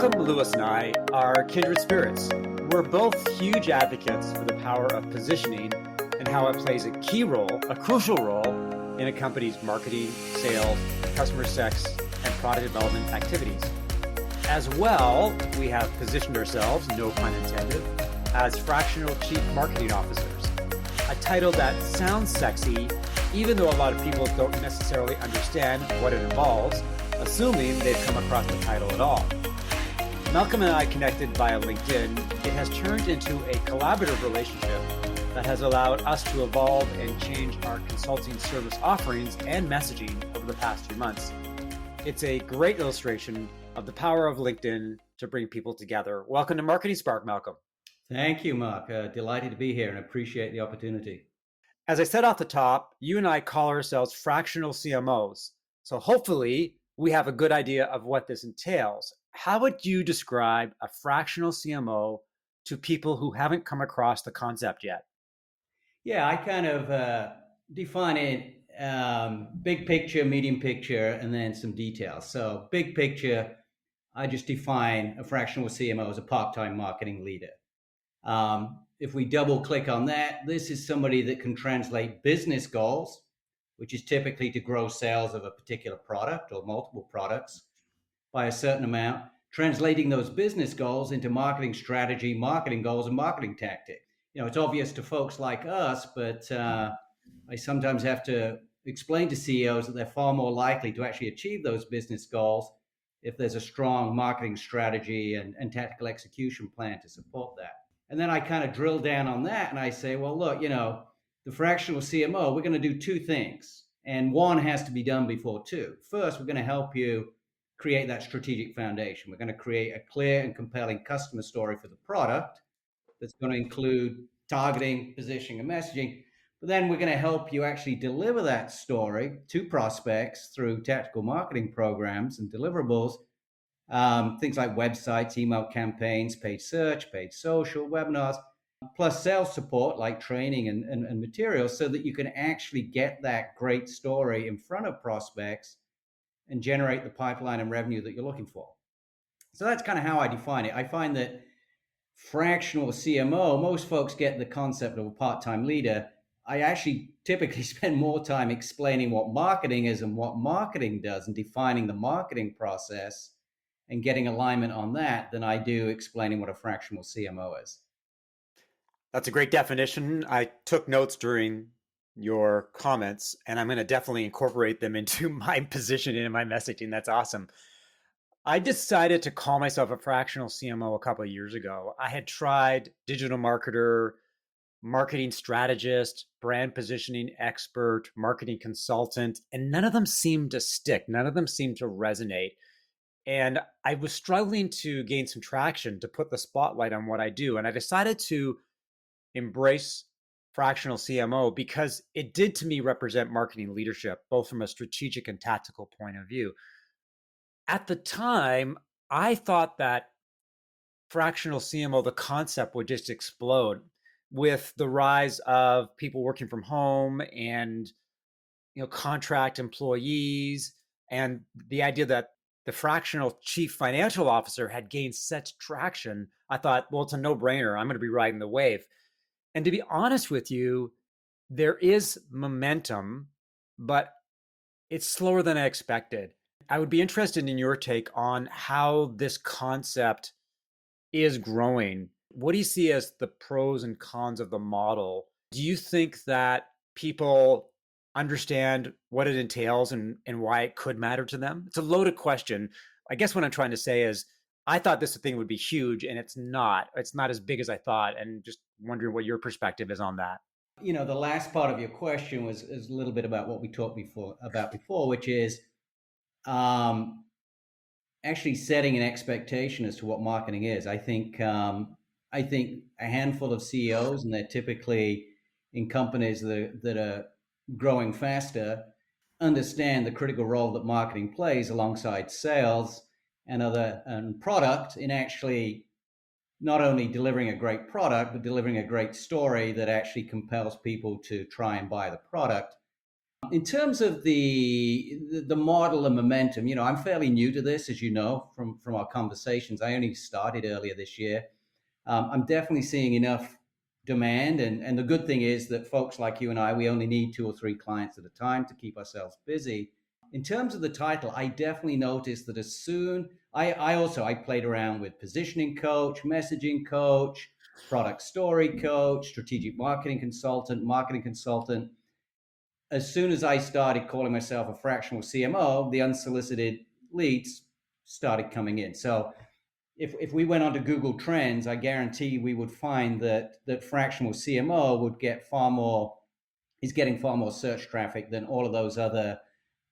Malcolm, Lewis, and I are kindred spirits. We're both huge advocates for the power of positioning and how it plays a key role, a crucial role, in a company's marketing, sales, customer success, and product development activities. As well, we have positioned ourselves, no pun intended, as fractional chief marketing officers, a title that sounds sexy, even though a lot of people don't necessarily understand what it involves, assuming they've come across the title at all. Malcolm and I connected via LinkedIn. It has turned into a collaborative relationship that has allowed us to evolve and change our consulting service offerings and messaging over the past few months. It's a great illustration of the power of LinkedIn to bring people together. Welcome to Marketing Spark, Malcolm. Thank you, Mark. Delighted to be here and appreciate the opportunity. As I said off the top, you and I call ourselves fractional CMOs. So hopefully we have a good idea of what this entails. How would you describe a fractional CMO to people who haven't come across the concept yet? Yeah, I kind of define it big picture, medium picture, and then some details. So big picture, I just define a fractional CMO as a part-time marketing leader. If we double click on that, this is somebody that can translate business goals, which is typically to grow sales of a particular product or multiple products by a certain amount, translating those business goals into marketing strategy, marketing goals, and marketing tactic. You know, it's obvious to folks like us, but I sometimes have to explain to CEOs that they're far more likely to actually achieve those business goals if there's a strong marketing strategy and tactical execution plan to support that. And then I kind of drill down on that and I say, well, look, you know, the fractional CMO, we're going to do two things. And one has to be done before two. First, we're going to help you create that strategic foundation. We're going to create a clear and compelling customer story for the product that's going to include targeting, positioning, and messaging. But then we're going to help you actually deliver that story to prospects through tactical marketing programs and deliverables, things like websites, email campaigns, paid search, paid social, webinars, plus sales support like training and materials so that you can actually get that great story in front of prospects and generate the pipeline and revenue that you're looking for. So that's kind of how I define it. I find that fractional CMO, most folks get the concept of a part-time leader. I actually typically spend more time explaining what marketing is and what marketing does and defining the marketing process and getting alignment on that than I do explaining what a fractional CMO is. That's a great definition. I took notes during your comments, and I'm going to definitely incorporate them into my position and my messaging. That's awesome. I decided to call myself a fractional CMO a couple of years ago. I had tried digital marketer, marketing strategist, brand positioning expert, marketing consultant, and none of them seemed to stick. None of them seemed to resonate. And I was struggling to gain some traction to put the spotlight on what I do. And I decided to embrace fractional CMO because it did to me represent marketing leadership, both from a strategic and tactical point of view. At the time, I thought that fractional CMO, the concept would just explode with the rise of people working from home and contract employees, and the idea that the fractional chief financial officer had gained such traction. I thought, well, it's a no-brainer. I'm going to be riding the wave. And to be honest with you, there is momentum, but it's slower than I expected. I would be interested in your take on how this concept is growing. What do you see as the pros and cons of the model? Do you think that people understand what it entails and why it could matter to them? It's a loaded question. I guess what I'm trying to say is I thought this thing would be huge, and it's not. It's not as big as I thought, and just wondering what your perspective is on that. You know, the last part of your question is a little bit about what we talked about before, which is actually setting an expectation as to what marketing is. I think a handful of CEOs, and they're typically in companies that are growing faster, understand the critical role that marketing plays alongside sales and product in actually not only delivering a great product, but delivering a great story that actually compels people to try and buy the product. In terms of the model and momentum, I'm fairly new to this, as you know from our conversations. I only started earlier this year. I'm definitely seeing enough demand, and the good thing is that folks like you and I, we only need 2 or 3 clients at a time to keep ourselves busy. In terms of the title, I definitely noticed that as soon I played around with positioning coach, messaging coach, product story coach, strategic marketing consultant. As soon as I started calling myself a fractional CMO, the unsolicited leads started coming in. So if we went onto Google Trends, I guarantee we would find that fractional CMO would get far more is getting far more search traffic than all of those other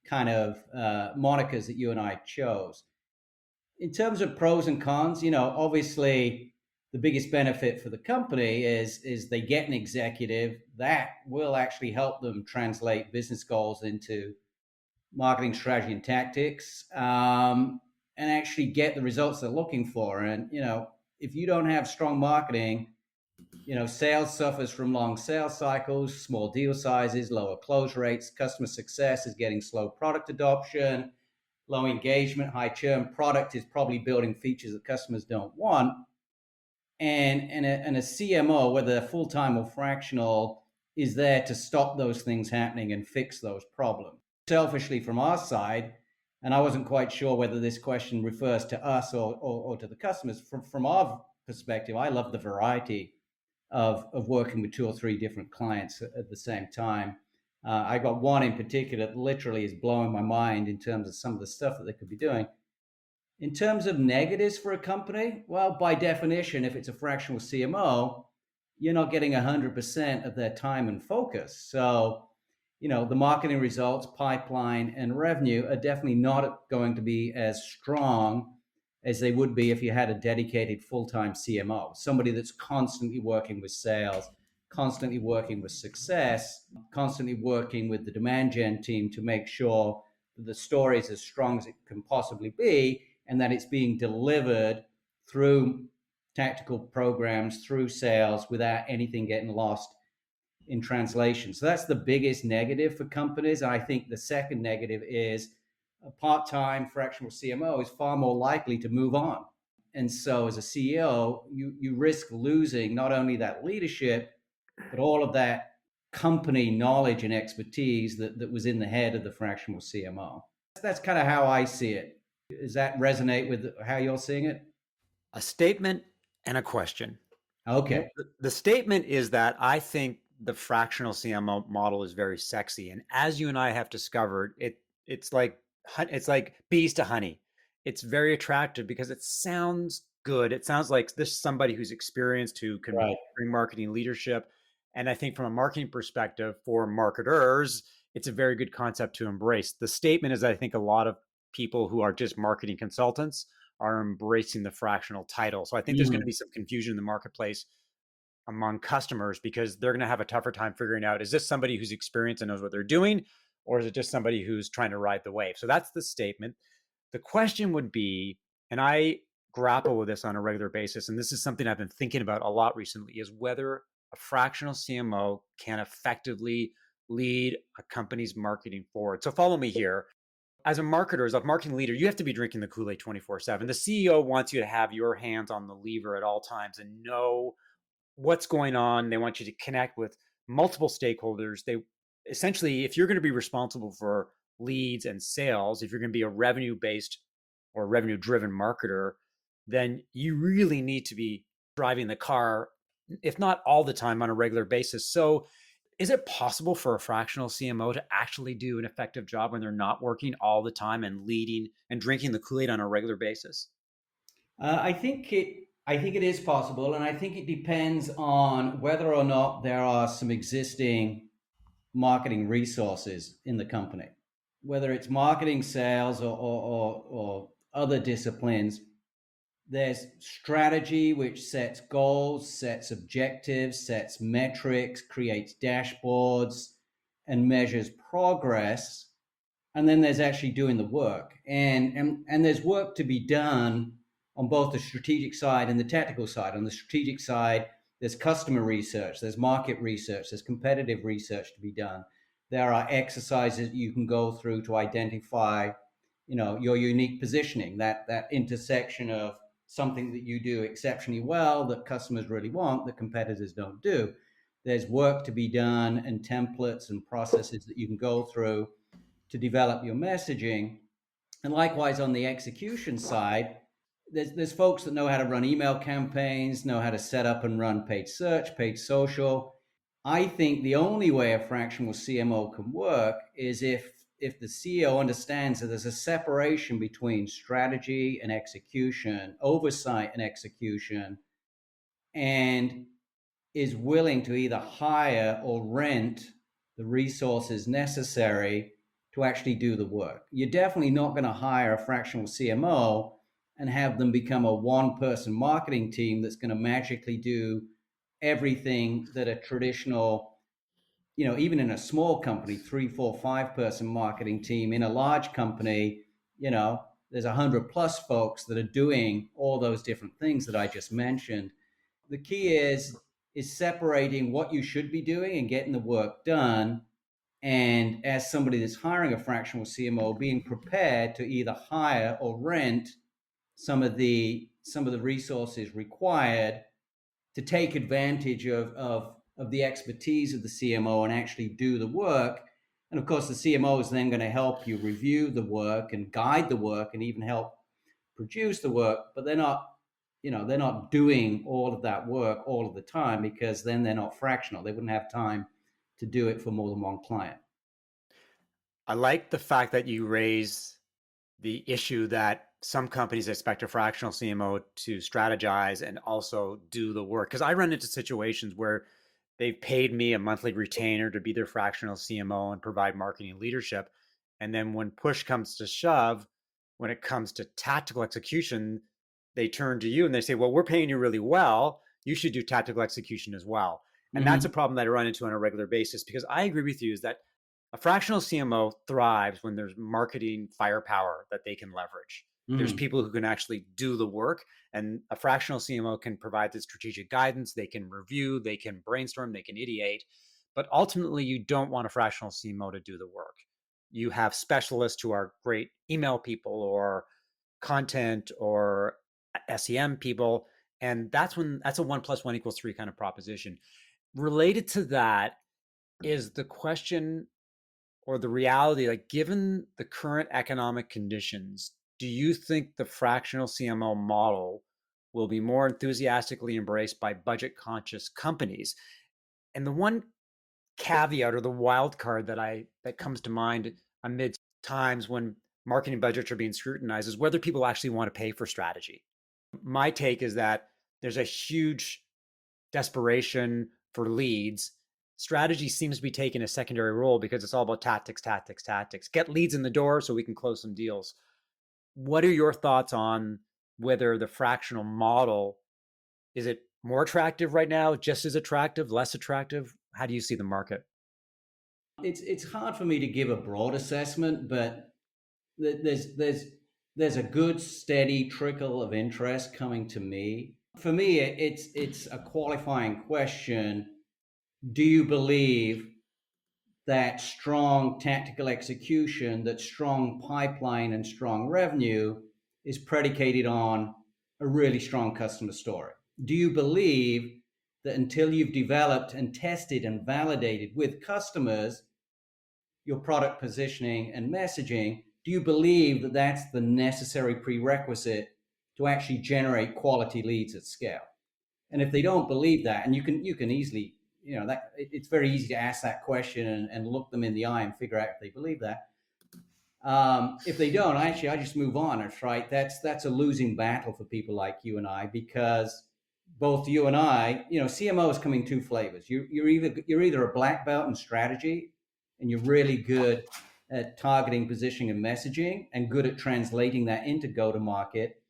kind of monikers that you and I chose. In terms of pros and cons, obviously the biggest benefit for the company is they get an executive that will actually help them translate business goals into marketing strategy and tactics, and actually get the results they're looking for. And if you don't have strong marketing, sales suffers from long sales cycles, small deal sizes, lower close rates. Customer success is getting slow product adoption, low engagement, high churn. Product is probably building features that customers don't want. And a CMO, whether they're full time or fractional, is there to stop those things happening and fix those problems. Selfishly, from our side, and I wasn't quite sure whether this question refers to us or to the customers. From our perspective, I love the variety of working with 2 or 3 different clients at the same time. I got one in particular that literally is blowing my mind in terms of some of the stuff that they could be doing. In terms of negatives for a company, well, by definition, if it's a fractional CMO, you're not getting 100% of their time and focus. So, the marketing results, pipeline, and revenue are definitely not going to be as strong as they would be if you had a dedicated full-time CMO, somebody that's constantly working with sales, constantly working with success, constantly working with the demand gen team to make sure that the story is as strong as it can possibly be, and that it's being delivered through tactical programs, through sales, without anything getting lost in translation. So that's the biggest negative for companies. I think the second negative is a part-time fractional CMO is far more likely to move on. And so as a CEO, you risk losing not only that leadership, but all of that company knowledge and expertise that was in the head of the fractional CMO. That's kind of how I see it. Does that resonate with how you're seeing it? A statement and a question. Okay. The statement is that I think the fractional CMO model is very sexy, and as you and I have discovered, it's like bees to honey. It's very attractive because it sounds good. It sounds like this is somebody who's experienced, who can Right. bring marketing leadership. And I think from a marketing perspective for marketers, it's a very good concept to embrace. The statement is, I think a lot of people who are just marketing consultants are embracing the fractional title. So I think there's going to Mhm. be some confusion in the marketplace among customers because they're going to have a tougher time figuring out, is this somebody who's experienced and knows what they're doing, or is it just somebody who's trying to ride the wave? So that's the statement. The question would be, and I grapple with this on a regular basis, and this is something I've been thinking about a lot recently, is whether a fractional CMO can effectively lead a company's marketing forward. So follow me here. As a marketer, as a marketing leader, you have to be drinking the Kool-Aid 24/7. The CEO wants you to have your hands on the lever at all times and know what's going on. They want you to connect with multiple stakeholders. They essentially, if you're going to be responsible for leads and sales, if you're going to be a revenue based or revenue driven marketer, then you really need to be driving the car, if not all the time, on a regular basis. So, is it possible for a fractional CMO to actually do an effective job when they're not working all the time and leading and drinking the Kool Aid on a regular basis? I think it is possible, and I think it depends on whether or not there are some existing marketing resources in the company, whether it's marketing, sales, or other disciplines. There's strategy which sets goals, sets objectives, sets metrics, creates dashboards, and measures progress. And then there's actually doing the work, and there's work to be done on both the strategic side and the tactical side. On the strategic side, there's customer research, there's market research, there's competitive research to be done. There are exercises you can go through to identify, your unique positioning, that intersection of something that you do exceptionally well that customers really want that competitors don't do. There's work to be done and templates and processes that you can go through to develop your messaging. And likewise, on the execution side, there's folks that know how to run email campaigns, know how to set up and run paid search, paid social. I think the only way a fractional CMO can work is if the CEO understands that there's a separation between strategy and execution, oversight and execution, and is willing to either hire or rent the resources necessary to actually do the work. You're definitely not going to hire a fractional CMO and have them become a one-person marketing team that's going to magically do everything that a traditional, even in a small company, 3, 4, 5 person marketing team. In a large company, there's 100+ folks that are doing all those different things that I just mentioned. The key is separating what you should be doing and getting the work done. And as somebody that's hiring a fractional CMO, being prepared to either hire or rent some of the resources required to take advantage of the expertise of the CMO and actually do the work. And of course, the CMO is then going to help you review the work and guide the work and even help produce the work, but they're not doing all of that work all of the time, because then they're not fractional. They wouldn't have time to do it for more than one client. I like the fact that you raise the issue that some companies expect a fractional CMO to strategize and also do the work. Because I run into situations where they've paid me a monthly retainer to be their fractional CMO and provide marketing leadership. And then when push comes to shove, when it comes to tactical execution, they turn to you and they say, well, we're paying you really well. You should do tactical execution as well. And that's a Mm-hmm. problem that I run into on a regular basis, because I agree with you is that a fractional CMO thrives when there's marketing firepower that they can leverage. There's Mm-hmm. people who can actually do the work, and a fractional CMO can provide the strategic guidance. They can review, they can brainstorm, they can ideate. But ultimately, you don't want a fractional CMO to do the work. You have specialists who are great email people or content or SEM people. And that's a 1 + 1 = 3 kind of proposition. Related to that is the question or the reality, like given the current economic conditions, do you think the fractional CMO model will be more enthusiastically embraced by budget conscious companies? And the one caveat or the wild card that comes to mind amid times when marketing budgets are being scrutinized is whether people actually want to pay for strategy. My take is that there's a huge desperation for leads. Strategy seems to be taking a secondary role because it's all about tactics, tactics, tactics. Get leads in the door so we can close some deals. What are your thoughts on whether the fractional model, is it more attractive right now, just as attractive, less attractive? How do you see the market? It's hard for me to give a broad assessment, but there's a good steady trickle of interest coming to me. For me, it's a qualifying question. Do you believe that strong tactical execution, that strong pipeline and strong revenue is predicated on a really strong customer story? Do you believe that until you've developed and tested and validated with customers your product positioning and messaging, do you believe that that's the necessary prerequisite to actually generate quality leads at scale? And if they don't believe that, and you can easily, that it's very easy to ask that question and look them in the eye and figure out if they believe that. If they don't, actually, I just move on. It's right. That's a losing battle for people like you and I, because both you and I, CMOs come in two flavors. You're either a black belt in strategy, and you're really good at targeting, positioning, and messaging, and good at translating that into go to market,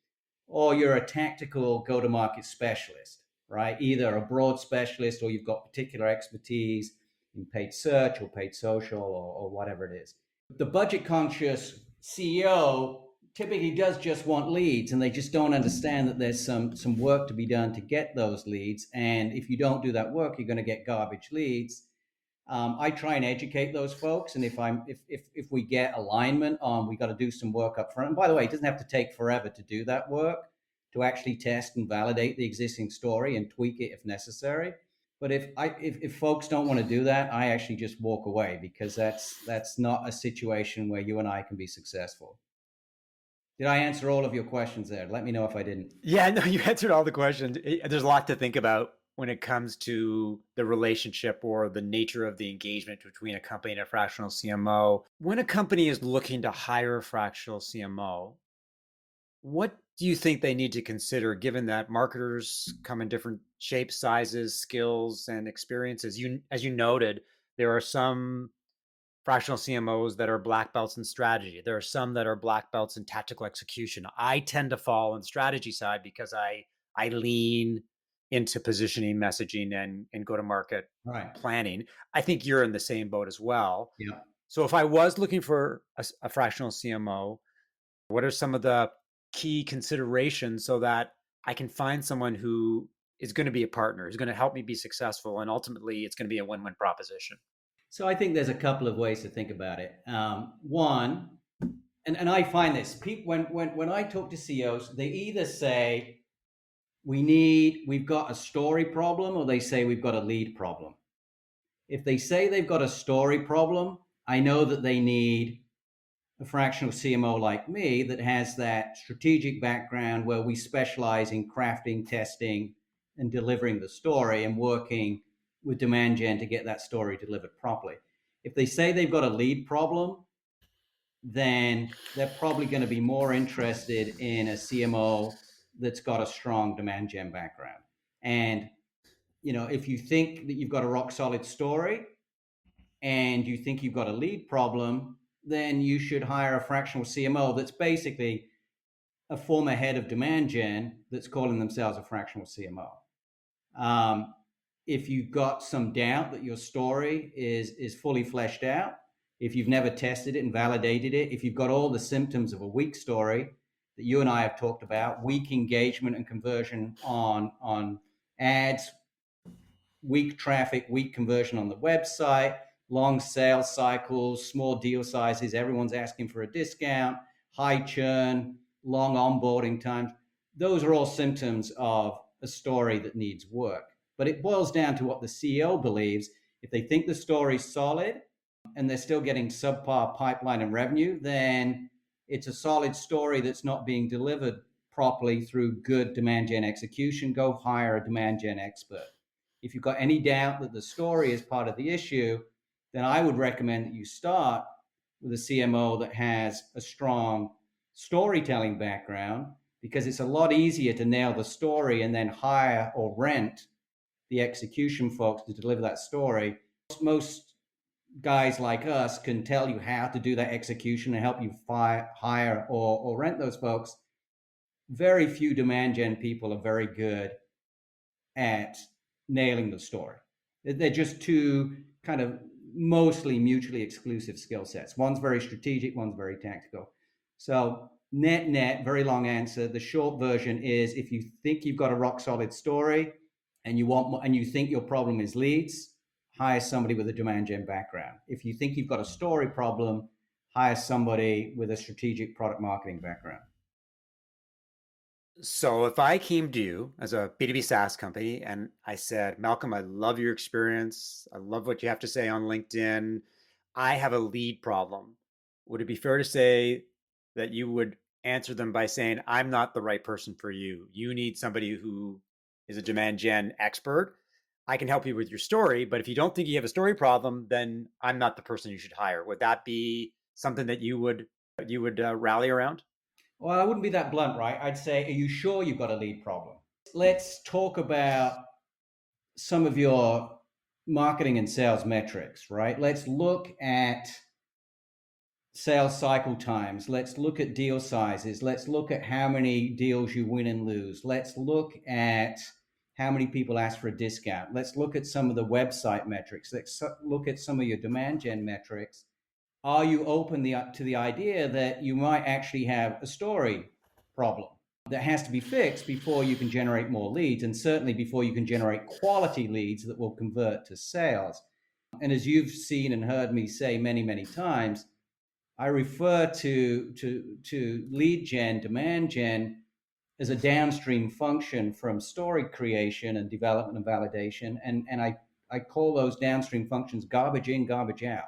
or you're a tactical go to market specialist, right? Either a broad specialist, or you've got particular expertise in paid search or paid social, or whatever it is. The budget conscious CEO typically does just want leads, and they just don't understand that there's some work to be done to get those leads. And if you don't do that work, you're going to get garbage leads. I try and educate those folks, and if we get alignment on we got to do some work up front. And by the way, it doesn't have to take forever to do that work, to actually test and validate the existing story and tweak it if necessary. But if folks don't want to do that, I actually just walk away, because that's not a situation where you and I can be successful. Did I answer all of your questions there? Let me know if I didn't. Yeah, no, you answered all the questions. There's a lot to think about when it comes to the relationship or the nature of the engagement between a company and a fractional CMO. When a company is looking to hire a fractional CMO, what do you think they need to consider, given that marketers come in different shapes, sizes, skills, and experiences? As you noted, there are some fractional CMOs that are black belts in strategy. There are some that are black belts in tactical execution. I tend to fall on the strategy side because I lean into positioning, messaging, and go to market Right. planning. I think you're in the same boat as well. Yeah. So if I was looking for a fractional CMO, what are some of the key considerations so that I can find someone who is going to be a partner, who's going to help me be successful, and ultimately it's going to be a win-win proposition? So I think there's a couple of ways to think about it. One, and I find this people when I talk to CEOs, they either say we've got a story problem, or they say we've got a lead problem. If they say they've got a story problem, I know that they need a fractional CMO like me that has that strategic background where we specialize in crafting, testing, and delivering the story and working with demand gen to get that story delivered properly. If they say they've got a lead problem, then they're probably going to be more interested in a CMO that's got a strong demand gen background. And if you think that you've got a rock solid story and you think you've got a lead problem, then you should hire a fractional CMO that's basically a former head of demand gen that's calling themselves a fractional CMO. If you've got some doubt that your story is fully fleshed out, if you've never tested it and validated it, if you've got all the symptoms of a weak story that you and I have talked about, weak engagement and conversion on ads, weak traffic, weak conversion on the website, long sales cycles, small deal sizes, everyone's asking for a discount, high churn, long onboarding times. Those are all symptoms of a story that needs work. But it boils down to what the CEO believes. If they think the story's solid and they're still getting subpar pipeline and revenue, then it's a solid story that's not being delivered properly through good demand gen execution. Go hire a demand gen expert. If you've got any doubt that the story is part of the issue, then I would recommend that you start with a CMO that has a strong storytelling background, because it's a lot easier to nail the story and then hire or rent the execution folks to deliver that story. Most guys like us can tell you how to do that execution and help you hire or rent those folks. Very few demand gen people are very good at nailing the story. They're just two kind of mostly mutually exclusive skill sets. One's very strategic, one's very tactical. So net, very long answer. The short version is, if you think you've got a rock solid story and you think your problem is leads, hire somebody with a demand gen background. If you think you've got a story problem, hire somebody with a strategic product marketing background. So if I came to you as a B2B SaaS company and I said, Malcolm, I love your experience. I love what you have to say on LinkedIn. I have a lead problem. Would it be fair to say that you would answer them by saying, I'm not the right person for you? You need somebody who is a demand gen expert. I can help you with your story, but if you don't think you have a story problem, then I'm not the person you should hire. Would that be something that you would rally around? Well, I wouldn't be that blunt, right? I'd say, are you sure you've got a lead problem? Let's talk about some of your marketing and sales metrics, right? Let's look at sales cycle times. Let's look at deal sizes. Let's look at how many deals you win and lose. Let's look at how many people ask for a discount. Let's look at some of the website metrics. Let's look at some of your demand gen metrics. Are you open to the idea that you might actually have a story problem that has to be fixed before you can generate more leads, and certainly before you can generate quality leads that will convert to sales? And as you've seen and heard me say many, many times, I refer to lead gen, demand gen as a downstream function from story creation and development and validation. And I call those downstream functions garbage in, garbage out.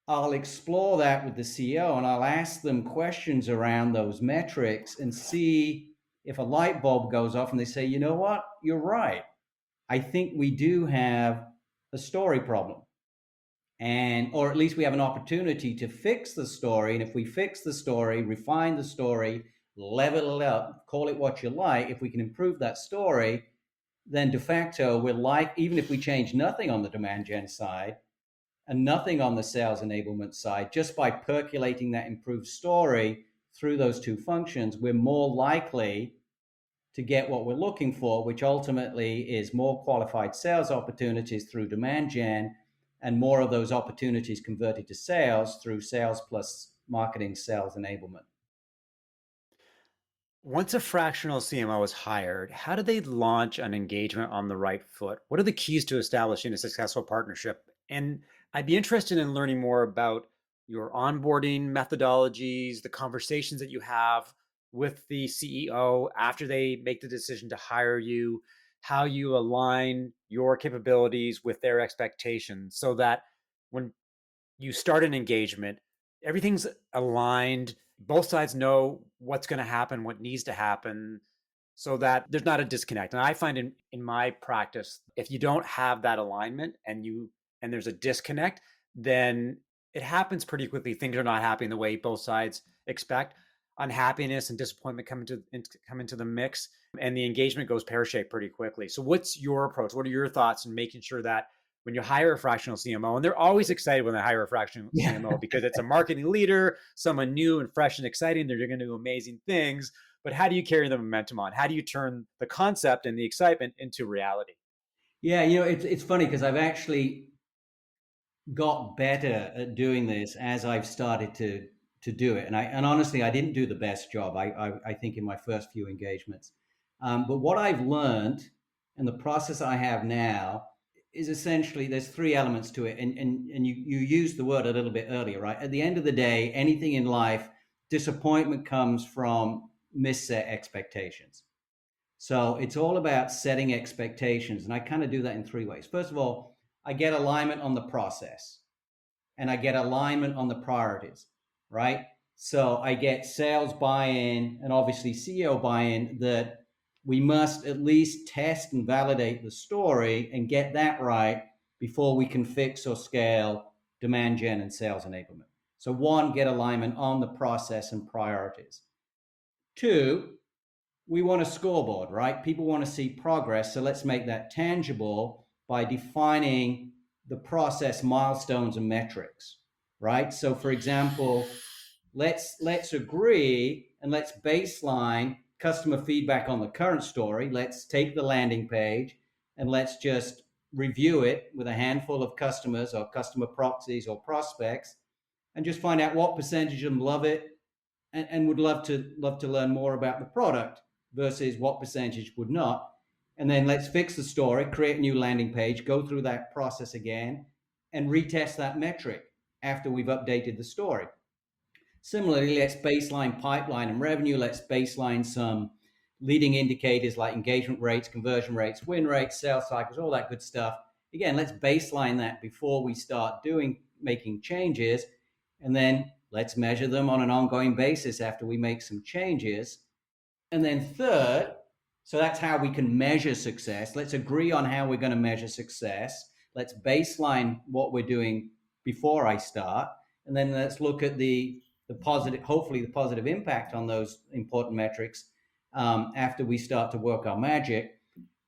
I'll explore that with the CEO and I'll ask them questions around those metrics and see if a light bulb goes off and they say, you know what, you're right. I think we do have a story problem. And or at least we have an opportunity to fix the story. And if we fix the story, refine the story, level it up, call it what you like, if we can improve that story, then de facto we're like, even if we change nothing on the demand gen side and nothing on the sales enablement side, just by percolating that improved story through those two functions, we're more likely to get what we're looking for, which ultimately is more qualified sales opportunities through demand gen and more of those opportunities converted to sales through sales plus marketing sales enablement. Once a fractional CMO is hired, how do they launch an engagement on the right foot? What are the keys to establishing a successful partnership? And I'd be interested in learning more about your onboarding methodologies, the conversations that you have with the CEO after they make the decision to hire you, how you align your capabilities with their expectations so that when you start an engagement, everything's aligned. Both sides know what's going to happen, what needs to happen, so that there's not a disconnect. And I find in my practice, if you don't have that alignment and there's a disconnect, then it happens pretty quickly. Things are not happening the way both sides expect. Unhappiness and disappointment come into the mix, and the engagement goes pear shaped pretty quickly. So, what's your approach? What are your thoughts in making sure that when you hire a fractional CMO, and they're always excited when they hire a fractional Yeah. CMO because it's a marketing leader, someone new and fresh and exciting, they're going to do amazing things. But how do you carry the momentum on? How do you turn the concept and the excitement into reality? Yeah, it's funny because I've actually got better at doing this as I've started to do it. And honestly, I didn't do the best job. I think in my first few engagements. But what I've learned and the process I have now is essentially there's three elements to it. And you used the word a little bit earlier, right? At the end of the day, anything in life, disappointment comes from misset expectations. So it's all about setting expectations. And I kind of do that in three ways. First of all, I get alignment on the process and I get alignment on the priorities, right? So I get sales buy-in and obviously CEO buy-in that we must at least test and validate the story and get that right before we can fix or scale demand gen and sales enablement. So one, get alignment on the process and priorities. Two, we want a scoreboard, right? People want to see progress. So let's make that tangible by defining the process milestones and metrics, right? So for example, let's agree and let's baseline customer feedback on the current story. Let's take the landing page and let's just review it with a handful of customers or customer proxies or prospects and just find out what percentage of them love it and would love to learn more about the product versus what percentage would not. And then let's fix the story, create a new landing page, go through that process again, and retest that metric after we've updated the story. Similarly, let's baseline pipeline and revenue. Let's baseline some leading indicators like engagement rates, conversion rates, win rates, sales cycles, all that good stuff. Again, let's baseline that before we start making changes. And then let's measure them on an ongoing basis after we make some changes. And then third, so that's how we can measure success. Let's agree on how we're going to measure success. Let's baseline what we're doing before I start. And then let's look at the positive, hopefully the positive impact on those important metrics after we start to work our magic.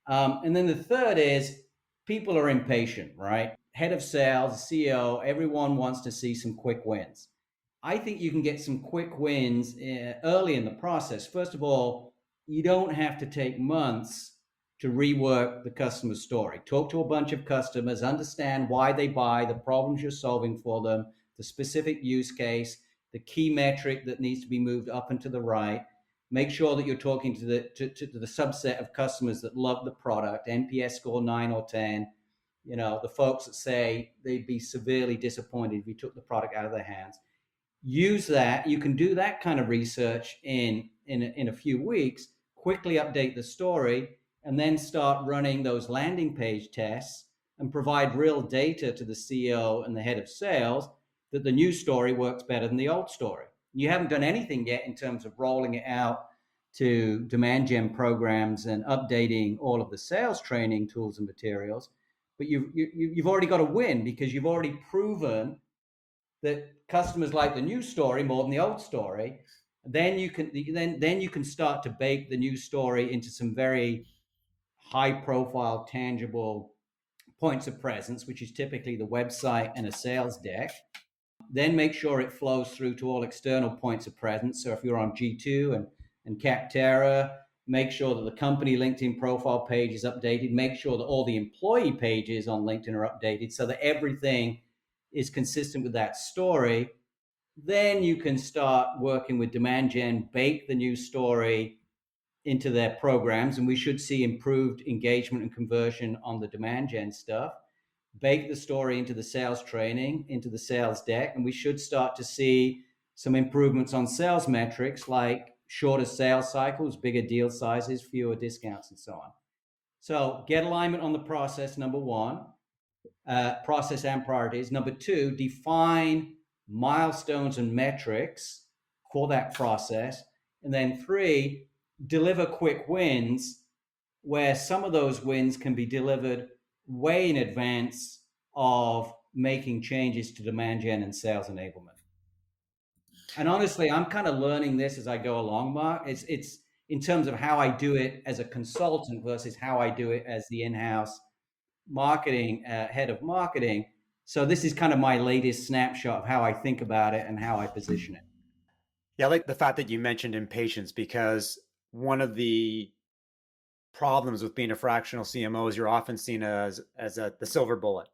And then the third is people are impatient, right? Head of sales, CEO, everyone wants to see some quick wins. I think you can get some quick wins early in the process. First of all, you don't have to take months to rework the customer story. Talk to a bunch of customers, understand why they buy, the problems you're solving for them, the specific use case, the key metric that needs to be moved up and to the right. Make sure that you're talking to the subset of customers that love the product, NPS score 9 or 10, the folks that say they'd be severely disappointed if you took the product out of their hands. Use that. You can do that kind of research in a few weeks, quickly update the story, and then start running those landing page tests and provide real data to the CEO and the head of sales that the new story works better than the old story. You haven't done anything yet in terms of rolling it out to demand gen programs and updating all of the sales training tools and materials, but you've already got a win because you've already proven that customers like the new story more than the old story. Then you can start to bake the new story into some very high profile, tangible points of presence, which is typically the website and a sales deck. Then make sure it flows through to all external points of presence. So if you're on G2 and Capterra, make sure that the company LinkedIn profile page is updated. Make sure that all the employee pages on LinkedIn are updated so that everything is consistent with that story. Then you can start working with demand gen, bake the new story into their programs, and we should see improved engagement and conversion on the demand gen stuff. Bake the story into the sales training, into the sales deck, and we should start to see some improvements on sales metrics like shorter sales cycles, bigger deal sizes, fewer discounts, and so on. So get alignment on the process, number one, process and priorities. Number two, define milestones and metrics for that process. And then three, deliver quick wins where some of those wins can be delivered way in advance of making changes to demand gen and sales enablement. And honestly, I'm kind of learning this as I go along, Mark. It's in terms of how I do it as a consultant versus how I do it as the in-house marketing head of marketing. So this is kind of my latest snapshot of how I think about it and how I position it. Yeah, I like the fact that you mentioned impatience, because one of the problems with being a fractional CMO is you're often seen as the silver bullet,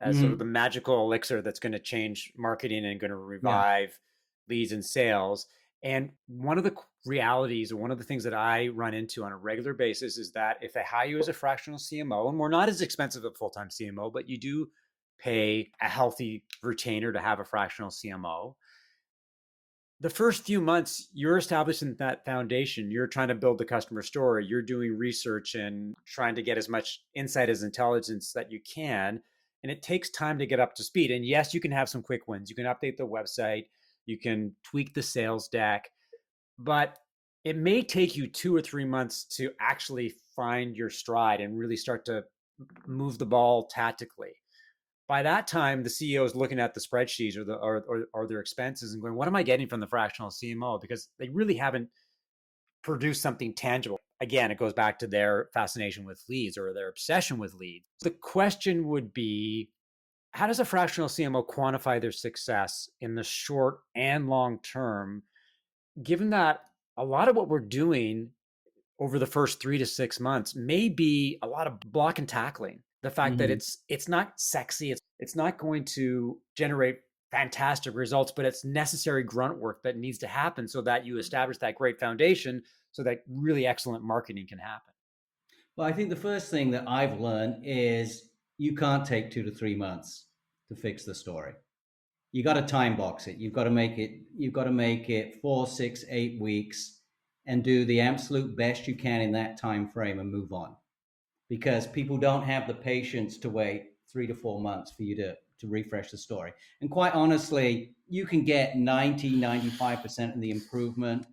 as sort of the magical elixir that's going to change marketing and going to revive leads and sales. And one of the realities, or one of the things that I run into on a regular basis, is that if they hire you as a fractional CMO, and we're not as expensive as a full-time CMO, but you do pay a healthy retainer to have a fractional CMO, the first few months, you're establishing that foundation. You're trying to build the customer story. You're doing research and trying to get as much insight as intelligence that you can. And it takes time to get up to speed. And yes, you can have some quick wins. You can update the website. You can tweak the sales deck. But it may take you 2 or 3 months to actually find your stride and really start to move the ball tactically. By that time, the CEO is looking at the spreadsheets or their expenses and going, what am I getting from the fractional CMO? Because they really haven't produced something tangible. Again, it goes back to their fascination with leads or their obsession with leads. The question would be, how does a fractional CMO quantify their success in the short and long term, given that a lot of what we're doing over the first 3 to 6 months may be a lot of block and tackling? The fact that it's not sexy, it's not going to generate fantastic results, but it's necessary grunt work that needs to happen so that you establish that great foundation so that really excellent marketing can happen. Well, I think the first thing that I've learned is you can't take 2 to 3 months to fix the story. You got to time box it. You've got to make it 4, 6, 8 weeks and do the absolute best you can in that time frame and move on. Because people don't have the patience to wait 3 to 4 months for you to refresh the story. And quite honestly, you can get 95% of the improvement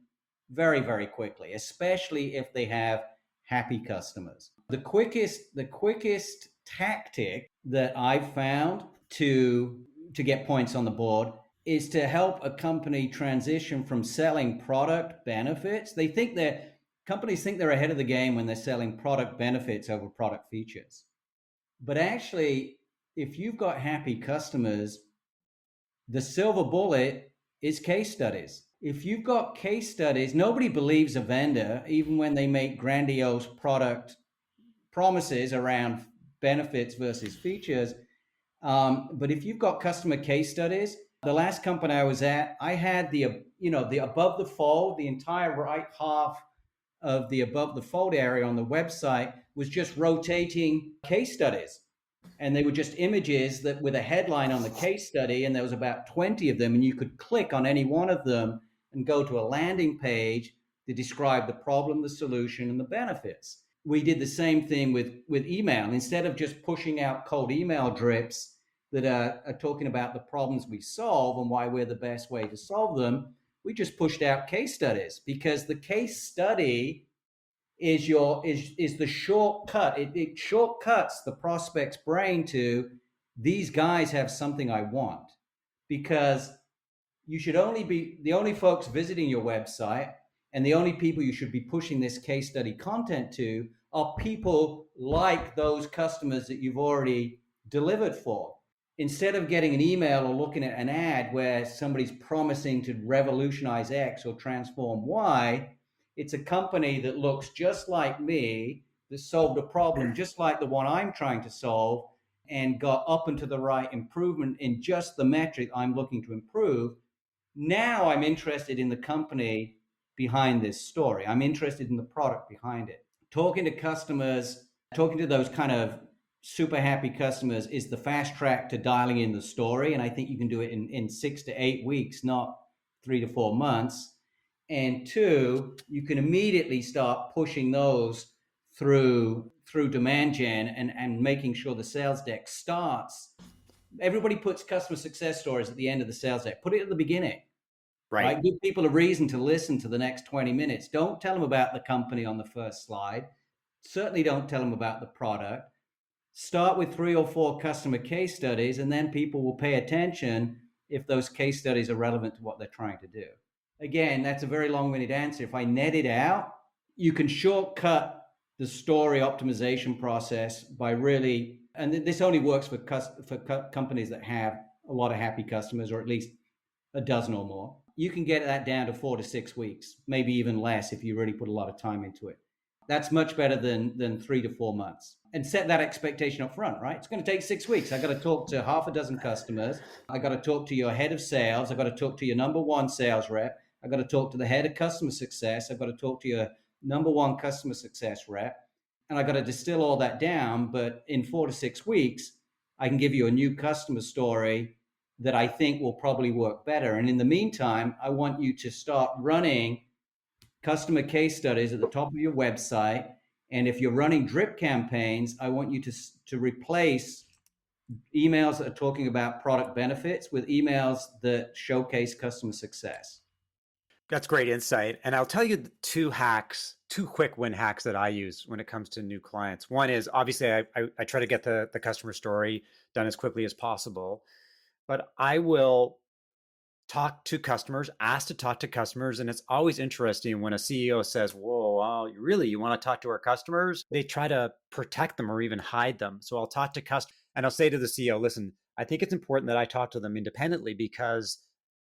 very, very quickly, especially if they have happy customers. The quickest tactic that I've found to get points on the board is to help a company transition from selling product benefits. Companies think they're ahead of the game when they're selling product benefits over product features. But actually, if you've got happy customers, the silver bullet is case studies. If you've got case studies, nobody believes a vendor, even when they make grandiose product promises around benefits versus features. But if you've got customer case studies, the last company I was at, I had the above the fold, the entire right half of the above the fold area on the website was just rotating case studies. And they were just images that with a headline on the case study, and there was about 20 of them, and you could click on any one of them and go to a landing page to describe the problem, the solution, and the benefits. We did the same thing with email. Instead of just pushing out cold email drips that are talking about the problems we solve and why we're the best way to solve them, we just pushed out case studies, because the case study is the shortcut. It shortcuts the prospect's brain to, these guys have something I want. Because you should only be the only folks visiting your website, and the only people you should be pushing this case study content to are people like those customers that you've already delivered for. Instead of getting an email or looking at an ad where somebody's promising to revolutionize X or transform Y, it's a company that looks just like me, that solved a problem just like the one I'm trying to solve, and got up and to the right improvement in just the metric I'm looking to improve. Now I'm interested in the company behind this story. I'm interested in the product behind it. Talking to customers, talking to those kind of super happy customers is the fast track to dialing in the story. And I think you can do it in 6 to 8 weeks, not 3 to 4 months. And two, you can immediately start pushing those through demand gen, and making sure the sales deck starts. Everybody puts customer success stories at the end of the sales deck. Put it at the beginning, Right. right? Give people a reason to listen to the next 20 minutes. Don't tell them about the company on the first slide. Certainly don't tell them about the product. Start with 3 or 4 customer case studies, and then people will pay attention if those case studies are relevant to what they're trying to do. Again, that's a very long-winded answer. If I net it out, you can shortcut the story optimization process by really, and this only works for companies that have a lot of happy customers, or at least a dozen or more. You can get that down to 4 to 6 weeks, maybe even less if you really put a lot of time into it. That's much better than 3 to 4 months. And set that expectation up front, right? It's going to take 6 weeks. I got to talk to half a dozen customers. I got to talk to your head of sales. I got to talk to your number one sales rep. I got to talk to the head of customer success. I've got to talk to your number one customer success rep. And I got to distill all that down. But in 4 to 6 weeks, I can give you a new customer story that I think will probably work better. And in the meantime, I want you to start running customer case studies at the top of your website. And if you're running drip campaigns, I want you to replace emails that are talking about product benefits with emails that showcase customer success. That's great insight. And I'll tell you the two quick win hacks that I use when it comes to new clients. One is obviously I try to get the customer story done as quickly as possible, but I will talk to customers, ask to talk to customers. And it's always interesting when a CEO says, whoa, wow, you want to talk to our customers? They try to protect them or even hide them. So I'll talk to customers and I'll say to the CEO, listen, I think it's important that I talk to them independently, because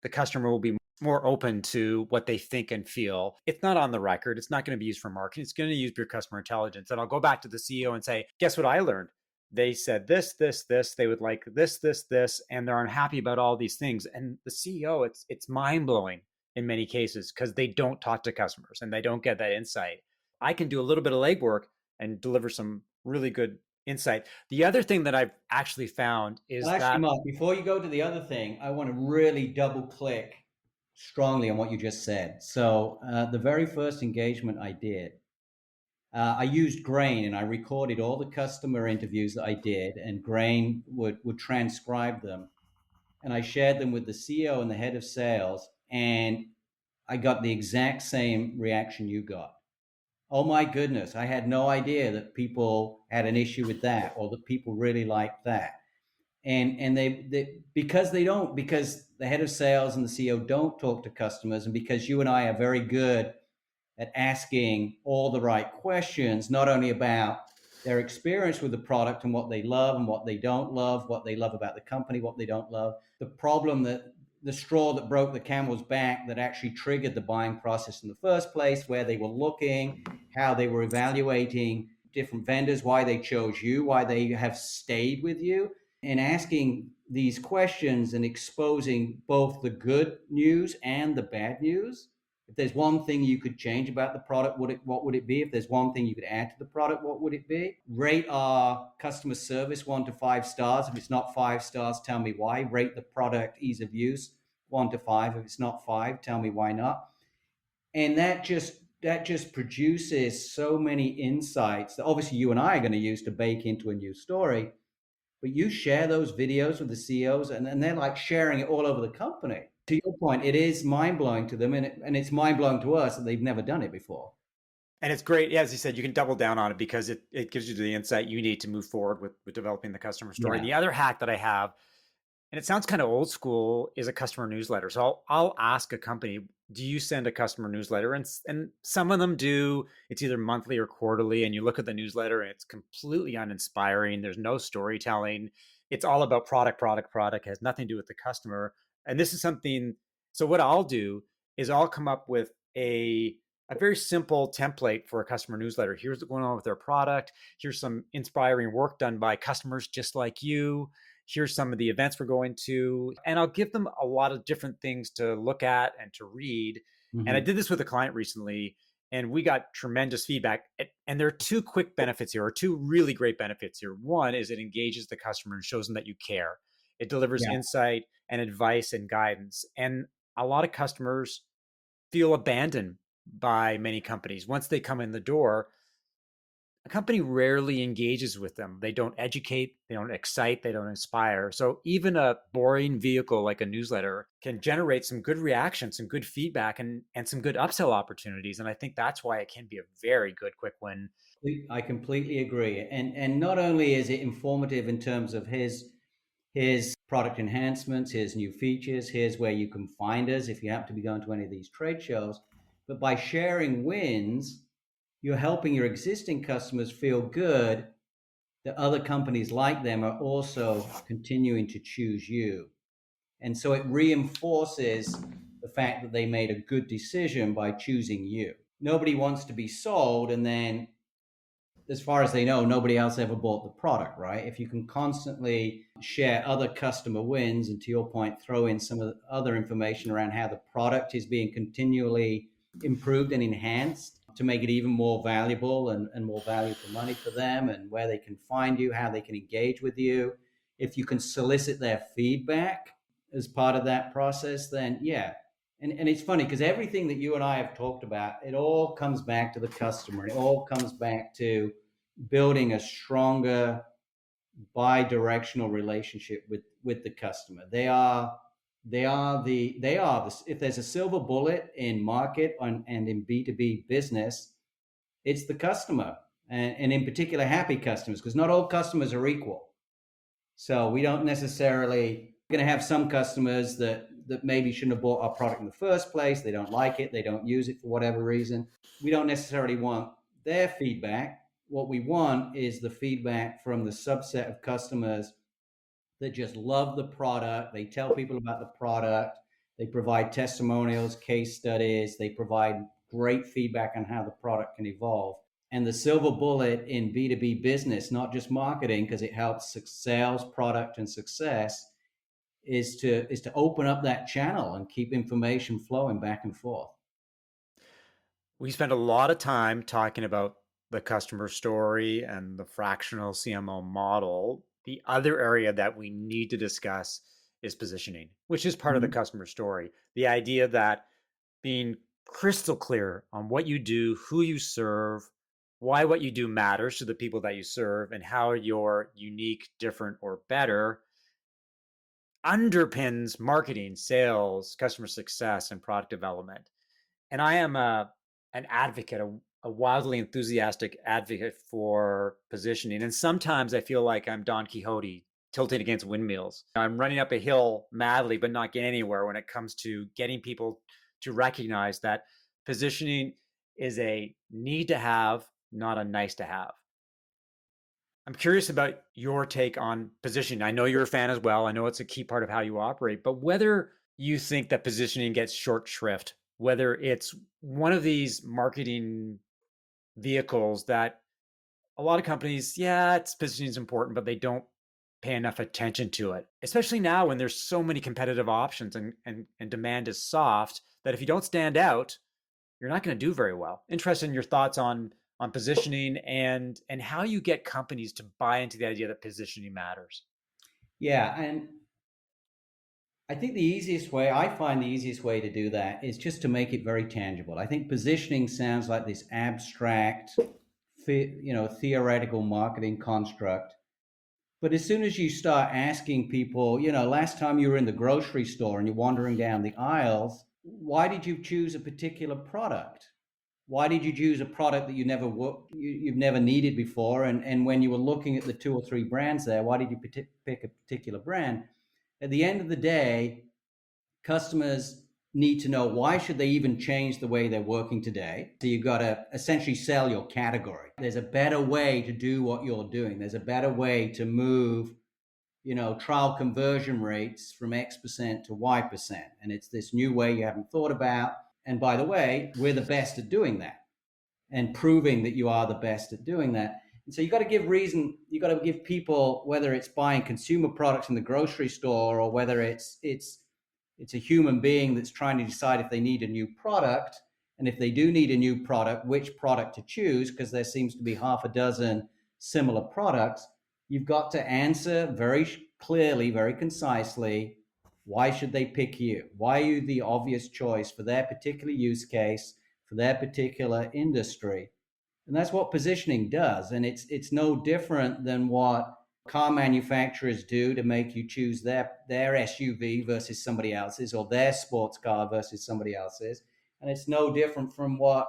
the customer will be more open to what they think and feel. It's not on the record. It's not going to be used for marketing. It's going to use your customer intelligence. And I'll go back to the CEO and say, guess what I learned? They said this, this, this, they would like this, this, this, and they're unhappy about all these things. And the CEO, it's mind-blowing in many cases, because they don't talk to customers and they don't get that insight. I can do a little bit of legwork and deliver some really good insight. The other thing that I've actually found is Well, actually, that Mark, before you go to the other thing, I want to really double click strongly on what you just said. So the very first engagement I did, I used Grain, and I recorded all the customer interviews that I did, and Grain would transcribe them. And I shared them with the CEO and the head of sales, and I got the exact same reaction you got. Oh my goodness, I had no idea that people had an issue with that, or that people really liked that. And they because they don't, because the head of sales and the CEO don't talk to customers, and because you and I are very good at asking all the right questions, not only about their experience with the product and what they love and what they don't love, what they love about the company, what they don't love, the problem, that the straw that broke the camel's back that actually triggered the buying process in the first place, where they were looking, how they were evaluating different vendors, why they chose you, why they have stayed with you, and asking these questions and exposing both the good news and the bad news. If there's one thing you could change about the product, what would it be? If there's one thing you could add to the product, what would it be? Rate our customer service 1 to 5 stars. If it's not 5 stars, tell me why. Rate the product ease of use 1 to 5. If it's not 5, tell me why not. And that just produces so many insights that obviously you and I are going to use to bake into a new story. But you share those videos with the CEOs, and they're like sharing it all over the company. To your point, it is mind blowing to them, and it's mind blowing to us that they've never done it before. And it's great. Yeah, as you said, you can double down on it because it gives you the insight you need to move forward with developing the customer story. Yeah. The other hack that I have, and it sounds kind of old school, is a customer newsletter. So I'll ask a company, do you send a customer newsletter? And some of them do. It's either monthly or quarterly. And you look at the newsletter and it's completely uninspiring. There's no storytelling. It's all about product, product, product. It has nothing to do with the customer. And this is something. So what I'll do is I'll come up with a very simple template for a customer newsletter. Here's what's going on with their product. Here's some inspiring work done by customers just like you. Here's some of the events we're going to. And I'll give them a lot of different things to look at and to read. And I Mm-hmm. did this with a client recently, and we got tremendous feedback. And there are two quick benefits here, or two really great benefits here. One is it engages the customer and shows them that you care. It delivers Yeah. insight and advice and guidance. And a lot of customers feel abandoned by many companies. Once they come in the door, a company rarely engages with them. They don't educate, they don't excite, they don't inspire. So even a boring vehicle like a newsletter can generate some good reactions, some good feedback, and some good upsell opportunities. And I think that's why it can be a very good quick win. I completely agree. And not only is it informative in terms of his product enhancements, his new features, here's where you can find us if you happen to be going to any of these trade shows, but by sharing wins, you're helping your existing customers feel good that other companies like them are also continuing to choose you. And so it reinforces the fact that they made a good decision by choosing you. Nobody wants to be sold and then, as far as they know, nobody else ever bought the product, right? If you can constantly share other customer wins and, to your point, throw in some of the other information around how the product is being continually improved and enhanced to make it even more valuable and more value for money for them, and where they can find you, how they can engage with you. If you can solicit their feedback as part of that process, then yeah. And it's funny because everything that you and I have talked about, it all comes back to the customer. It all comes back to building a stronger bi-directional relationship with the customer. They are the if there's a silver bullet in market and in B2B business, it's the customer, and in particular happy customers, because not all customers are equal. So we don't necessarily going to have some customers that maybe shouldn't have bought our product in the first place. They don't like it. They don't use it for whatever reason. We don't necessarily want their feedback. What we want is the feedback from the subset of customers that just love the product. They tell people about the product. They provide testimonials, case studies. They provide great feedback on how the product can evolve. And the silver bullet in B2B business, not just marketing, because it helps sales, product, and success, is to open up that channel and keep information flowing back and forth. We spend a lot of time talking about the customer story and the fractional CMO model. The other area that we need to discuss is positioning, which is part of the Mhm. customer story. The idea that being crystal clear on what you do, who you serve, why what you do matters to the people that you serve, and how you're unique, different, or better underpins marketing, sales, customer success, and product development. And I am an advocate, a wildly enthusiastic advocate for positioning. And sometimes I feel like I'm Don Quixote tilting against windmills. I'm running up a hill madly, but not getting anywhere when it comes to getting people to recognize that positioning is a need to have, not a nice to have. I'm curious about your take on positioning. I know you're a fan as well. I know it's a key part of how you operate, but whether you think that positioning gets short shrift, whether it's one of these marketing vehicles that a lot of companies, yeah, it's positioning is important, but they don't pay enough attention to it, especially now when there's so many competitive options and demand is soft that if you don't stand out, you're not going to do very well. Interested in your thoughts on positioning and how you get companies to buy into the idea that positioning matters. Yeah, and I think I find the easiest way to do that is just to make it very tangible. I think positioning sounds like this abstract, theoretical marketing construct. But as soon as you start asking people, last time you were in the grocery store and you're wandering down the aisles, why did you choose a particular product? Why did you choose a product that you've never needed before? And when you were looking at the two or three brands there, why did you pick a particular brand? At the end of the day, customers need to know, why should they even change the way they're working today? So you've got to essentially sell your category. There's a better way to do what you're doing. There's a better way to move, trial conversion rates from X% to Y%. And it's this new way you haven't thought about. And by the way, we're the best at doing that and proving that you are the best at doing that. And so you got to give people, whether it's buying consumer products in the grocery store or whether it's a human being that's trying to decide if they need a new product, and if they do need a new product, which product to choose, because there seems to be half a dozen similar products. You've got to answer very clearly, very concisely, why should they pick you? Why are you the obvious choice for their particular use case, for their particular industry? And that's what positioning does. And it's no different than what car manufacturers do to make you choose their SUV versus somebody else's, or their sports car versus somebody else's. And it's no different from what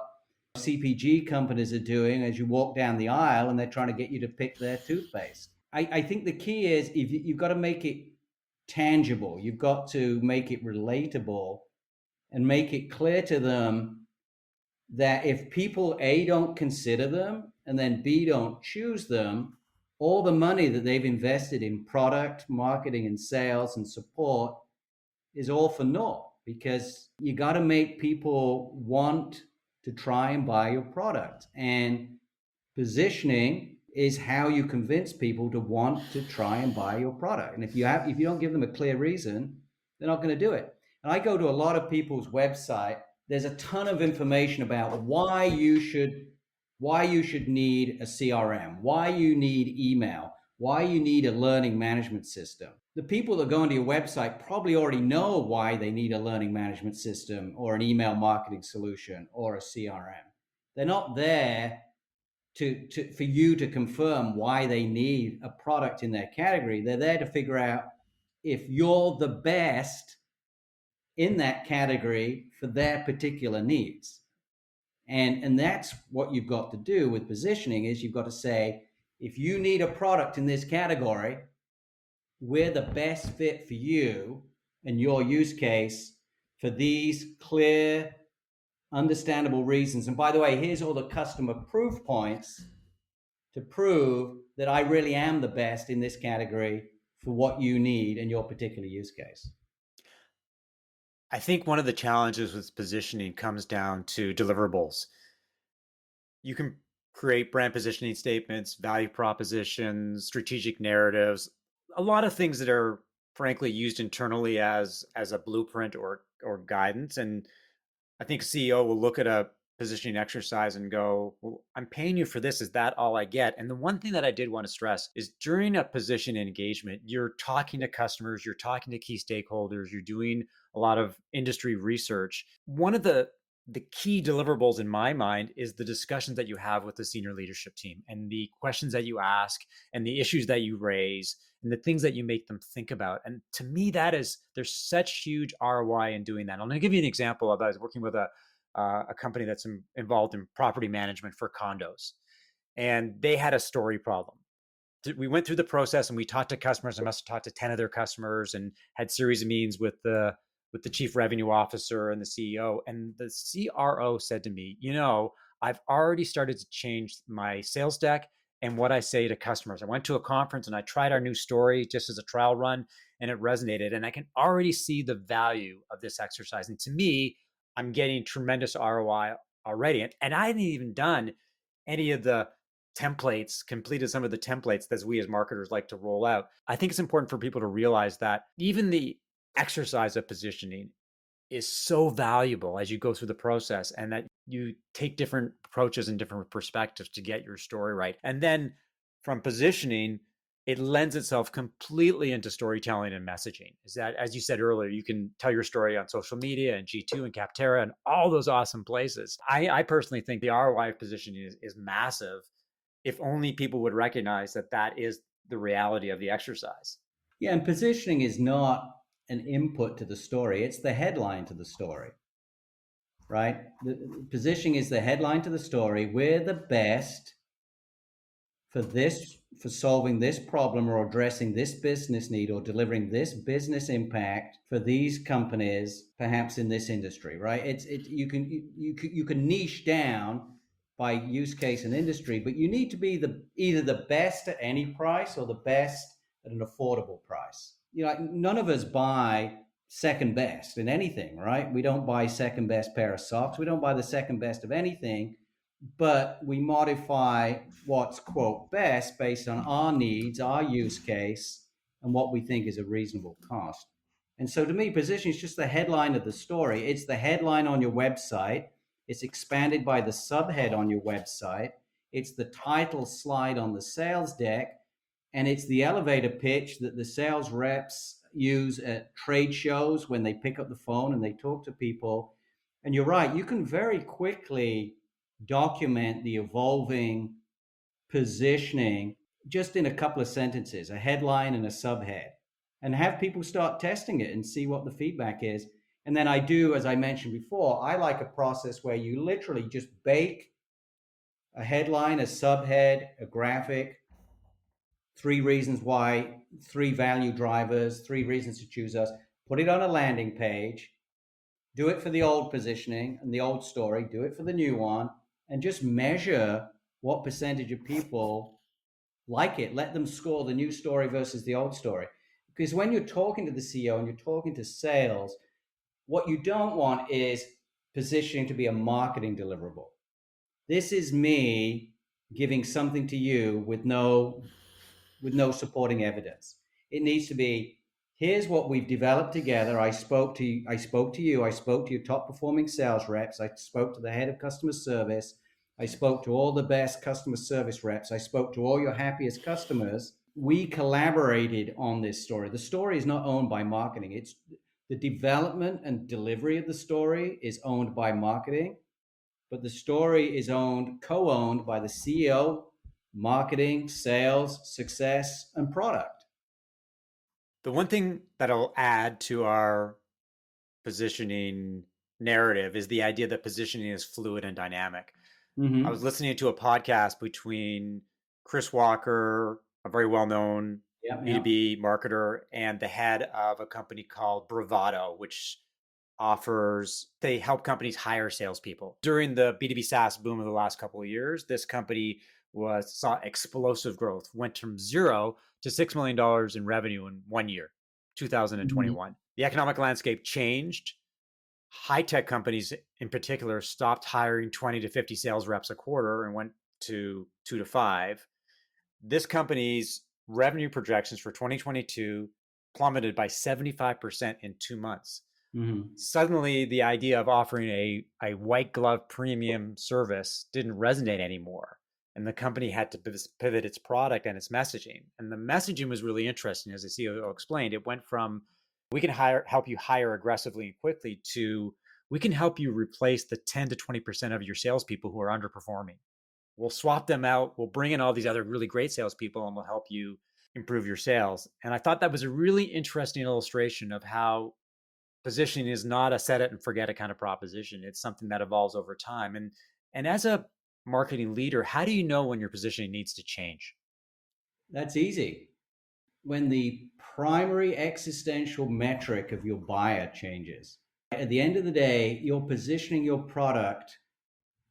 CPG companies are doing as you walk down the aisle and they're trying to get you to pick their toothpaste. I think the key is, if you've got to make it tangible, you've got to make it relatable and make it clear to them that if people A, don't consider them, and then B, don't choose them, all the money that they've invested in product, marketing, and sales and support is all for naught, because you got to make people want to try and buy your product. And positioning is how you convince people to want to try and buy your product. And if you don't give them a clear reason, they're not going to do it. And I go to a lot of people's website. There's a ton of information about why you should need a CRM, why you need email, why you need a learning management system. The people that go into your website probably already know why they need a learning management system or an email marketing solution or a CRM. They're not there for you to confirm why they need a product in their category. They're there to figure out if you're the best in that category for their particular needs. And that's what you've got to do with positioning, is you've got to say, if you need a product in this category, we're the best fit for you and your use case for these clear, understandable reasons. And by the way, here's all the customer proof points to prove that I really am the best in this category for what you need in your particular use case. I think one of the challenges with positioning comes down to deliverables. You can create brand positioning statements, value propositions, strategic narratives, a lot of things that are frankly used internally as a blueprint or guidance. And I think CEO will look at a positioning exercise and go, well, I'm paying you for this. Is that all I get? And the one thing that I did want to stress is, during a position engagement, you're talking to customers, you're talking to key stakeholders, you're doing a lot of industry research. One of the key deliverables in my mind is the discussions that you have with the senior leadership team, and the questions that you ask, and the issues that you raise, and the things that you make them think about. And to me, there's such huge ROI in doing that. I'm going to give you an example of, I was working with a company that's involved in property management for condos, and they had a story problem. We went through the process and we talked to customers. I must have talked to 10 of their customers and had series of meetings with the chief revenue officer and the CEO. And the CRO said to me, I've already started to change my sales deck and what I say to customers. I went to a conference and I tried our new story just as a trial run, and it resonated. And I can already see the value of this exercise. And to me, I'm getting tremendous ROI already. And I hadn't even done any of the templates, completed some of the templates that we as marketers like to roll out. I think it's important for people to realize that even the exercise of positioning is so valuable as you go through the process, and that you take different approaches and different perspectives to get your story right. And then from positioning, it lends itself completely into storytelling and messaging. Is that, as you said earlier, you can tell your story on social media and G2 and Capterra and all those awesome places. I personally think the ROI of positioning is massive, if only people would recognize that that is the reality of the exercise. Yeah, and positioning is not an input to the story, it's the headline to the story, right? The positioning is the headline to the story. We're the best for this, for solving this problem or addressing this business need or delivering this business impact for these companies, perhaps in this industry, right? You can niche down by use case and industry, but you need to be either the best at any price or the best at an affordable price. None of us buy second best in anything, right? We don't buy second best pair of socks. We don't buy the second best of anything, but we modify what's quote best based on our needs, our use case, and what we think is a reasonable cost. And so to me, positioning is just the headline of the story. It's the headline on your website. It's expanded by the subhead on your website. It's the title slide on the sales deck. And it's the elevator pitch that the sales reps use at trade shows when they pick up the phone and they talk to people. And you're right, you can very quickly document the evolving positioning just in a couple of sentences, a headline and a subhead, and have people start testing it and see what the feedback is. And then I do, as I mentioned before, I like a process where you literally just bake a headline, a subhead, a graphic, 3 reasons why, 3 value drivers, 3 reasons to choose us, put it on a landing page, do it for the old positioning and the old story, do it for the new one, and just measure what percentage of people like it. Let them score the new story versus the old story. Because when you're talking to the CEO and you're talking to sales, what you don't want is positioning to be a marketing deliverable. This is me giving something to you with no supporting evidence. It needs to be, here's what we've developed together. I spoke to you, I spoke to your top performing sales reps, I spoke to the head of customer service, I spoke to all the best customer service reps, I spoke to all your happiest customers. We collaborated on this story. The story is not owned by marketing. It's the development and delivery of the story is owned by marketing, but the story is co-owned by the CEO, marketing, sales, success, and product. The one thing that I'll add to our positioning narrative is the idea that positioning is fluid and dynamic. I was Mm-hmm. listening to a podcast between Chris Walker, a very well-known Yeah, yeah. B2B marketer, and the head of a company called Bravado, which they help companies hire salespeople. During the B2B SaaS boom of the last couple of years, this company saw explosive growth, went from zero to $6 million in revenue in 1 year, Mm-hmm. 2021. The economic landscape changed. High tech companies in particular stopped hiring 20 to 50 sales reps a quarter and went to 2 to 5. This company's revenue projections for 2022 plummeted by 75% in 2 months. Mm-hmm. Suddenly, the idea of offering a white glove premium service didn't resonate anymore. And the company had to pivot its product and its messaging. And the messaging was really interesting, as the CEO explained. It went from, we can help you hire aggressively and quickly, to, we can help you replace the 10 to 20% of your salespeople who are underperforming. We'll swap them out. We'll bring in all these other really great salespeople and we'll help you improve your sales. And I thought that was a really interesting illustration of how positioning is not a set it and forget it kind of proposition. It's something that evolves over time. And as a marketing leader, how do you know when your positioning needs to change? That's easy. When the primary existential metric of your buyer changes. At the end of the day, you're positioning your product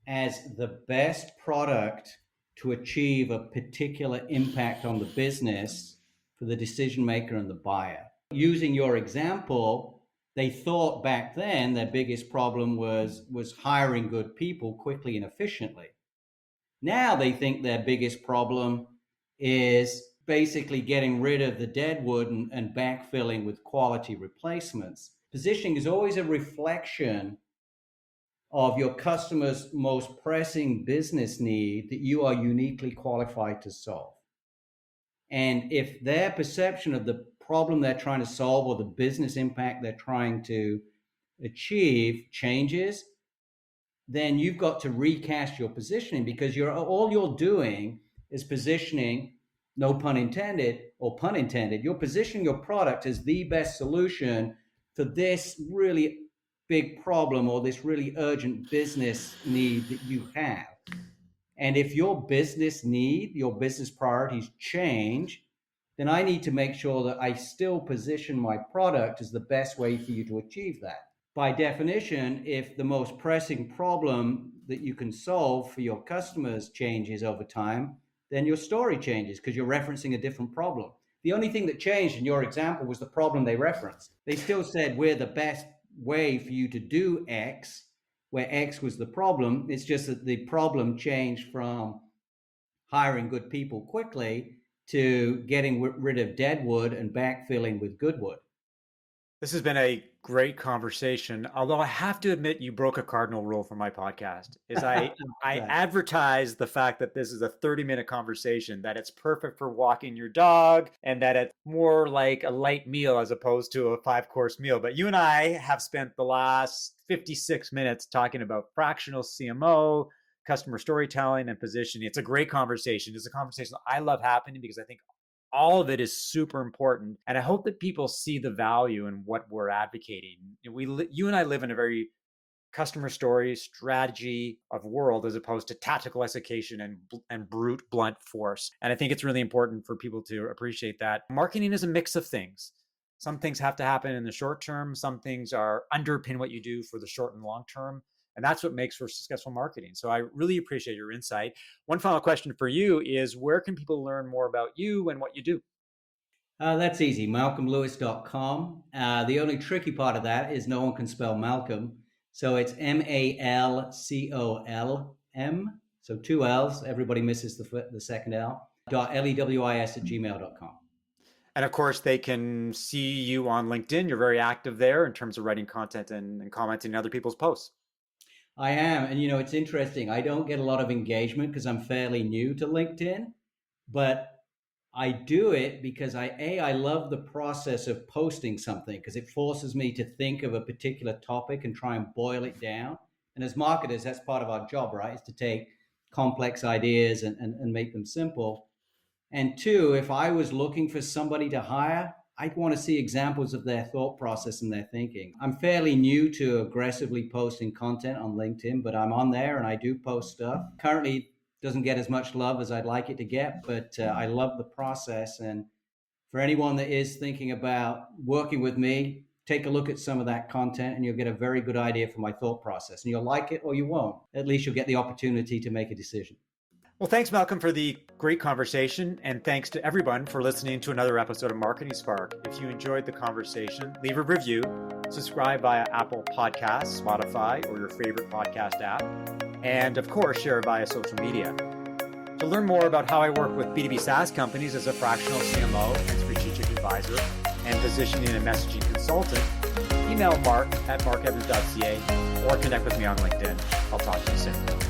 as the best product to achieve a particular impact on the business for the decision maker and the buyer. Using your example, they thought back then their biggest problem was hiring good people quickly and efficiently. Now they think their biggest problem is basically getting rid of the dead wood and backfilling with quality replacements. Positioning is always a reflection of your customer's most pressing business need that you are uniquely qualified to solve. And if their perception of the problem they're trying to solve or the business impact they're trying to achieve changes, then you've got to recast your positioning, because all you're doing is positioning, no pun intended or pun intended, you're positioning your product as the best solution for this really big problem or this really urgent business need that you have. And if your business need, your business priorities change, then I need to make sure that I still position my product as the best way for you to achieve that. By definition, if the most pressing problem that you can solve for your customers changes over time, then your story changes because you're referencing a different problem. The only thing that changed in your example was the problem they referenced. They still said, we're the best way for you to do X, where X was the problem. It's just that the problem changed from hiring good people quickly to getting rid of dead wood and backfilling with good wood. This has been a great conversation. Although I have to admit, you broke a cardinal rule for my podcast. Is I advertise the fact that this is a 30-minute conversation, that it's perfect for walking your dog, and that it's more like a light meal as opposed to a 5-course meal. But you and I have spent the last 56 minutes talking about fractional CMO, customer storytelling, and positioning. It's a great conversation. It's a conversation I love happening because I think all of it is super important. And I hope that people see the value in what we're advocating. You and I live in a very customer story strategy of world as opposed to tactical execution and brute blunt force. And I think it's really important for people to appreciate that. Marketing is a mix of things. Some things have to happen in the short term. Some things are underpin what you do for the short and long term. And that's what makes for successful marketing. So I really appreciate your insight. One final question for you is, where can people learn more about you and what you do? That's easy, malcolmlewis.com. The only tricky part of that is no one can spell Malcolm. So it's Malcolm, so 2 L's. Everybody misses the second L. .lewis@gmail.com. And of course, they can see you on LinkedIn. You're very active there in terms of writing content and commenting on other people's posts. I am. And, it's interesting. I don't get a lot of engagement because I'm fairly new to LinkedIn, but I do it because I love the process of posting something, because it forces me to think of a particular topic and try and boil it down. And as marketers, that's part of our job, right? Is to take complex ideas and make them simple. And two, if I was looking for somebody to hire, I'd want to see examples of their thought process and their thinking. I'm fairly new to aggressively posting content on LinkedIn, but I'm on there and I do post stuff. Currently, doesn't get as much love as I'd like it to get, but I love the process. And for anyone that is thinking about working with me, take a look at some of that content and you'll get a very good idea for my thought process. And you'll like it or you won't. At least you'll get the opportunity to make a decision. Well, thanks, Malcolm, for the great conversation. And thanks to everyone for listening to another episode of Marketing Spark. If you enjoyed the conversation, leave a review, subscribe via Apple Podcasts, Spotify, or your favorite podcast app. And of course, share it via social media. To learn more about how I work with B2B SaaS companies as a fractional CMO and strategic advisor and positioning and messaging consultant, email mark@markevans.ca or connect with me on LinkedIn. I'll talk to you soon.